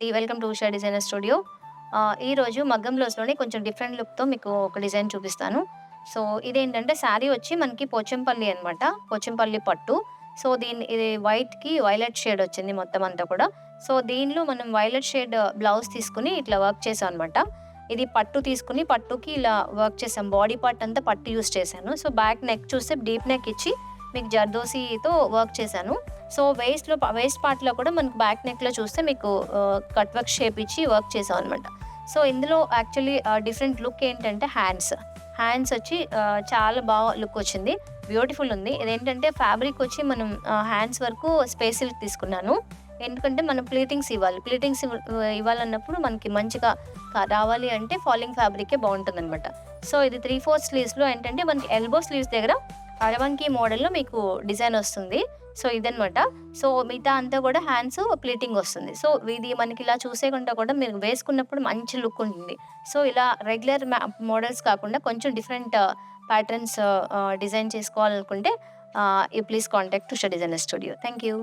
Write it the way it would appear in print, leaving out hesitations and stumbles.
Welcome to Usha designer studio. ఈరోజు మగ్గం బ్లౌజ్‌లోనే కొంచెం డిఫరెంట్ లుక్‌తో మీకు ఒక డిజైన్ చూపిస్తాను. సో, ఇదేంటంటే శారీ వచ్చి మనకి పోచంపల్లి అనమాట. పోచంపల్లి పట్టు. సో, ఇది వైట్‌కి వైలెట్ షేడ్ వచ్చింది మొత్తం అంతా కూడా. సో, దీనిలో మనం వైలెట్ షేడ్ బ్లౌజ్ తీసుకొని ఇట్లా వర్క్ చేశాం అనమాట. ఇది పట్టు తీసుకొని పట్టుకి ఇలా వర్క్ చేసాం. బాడీ పార్ట్ అంతా పట్టు యూజ్ చేశాను. సో, బ్యాక్ నెక్ చూస్తే డీప్ నెక్ ఇచ్చి మీకు జర్దోసీతో వర్క్ చేశాను. సో, వేస్ట్ పార్ట్‌లో కూడా మనకు బ్యాక్ నెక్‌లో చూస్తే మీకు కట్ వర్క్ షేప్ ఇచ్చి వర్క్ చేసామనమాట. సో, ఇందులో యాక్చువల్లీ డిఫరెంట్ లుక్ ఏంటంటే హ్యాండ్స్ వచ్చి చాలా బాగా లుక్ వచ్చింది. బ్యూటిఫుల్ ఉంది. ఇదేంటంటే ఫ్యాబ్రిక్ వచ్చి మనం హ్యాండ్స్ వరకు స్పేస్ సిల్క్ తీసుకున్నాను. ఎందుకంటే మనం ప్లీటింగ్స్ ఇవ్వాలి. ఇవ్వాలన్నప్పుడు మనకి మంచిగా రావాలి అంటే ఫాలింగ్ ఫ్యాబ్రికే బావుంటుందనమాట. సో, ఇది 3/4 స్లీవ్స్‌లో ఏంటంటే మనకి ఎల్బో స్లీవ్స్ దగ్గర అరవంకి మోడల్‌లో మీకు డిజైన్ వస్తుంది. సో, ఇదనమాట. సో, మిగతా అంతా కూడా హ్యాండ్స్ ప్లీటింగ్ వస్తుంది. సో, ఇది మనకి ఇలా చూసేకుంటా కూడా మీరు వేసుకున్నప్పుడు మంచి లుక్ ఉంటుంది. సో, ఇలా రెగ్యులర్ మోడల్స్ కాకుండా కొంచెం డిఫరెంట్ ప్యాటర్న్స్ డిజైన్ చేసుకోవాలనుకుంటే please contact Usha designer studio. Thank you.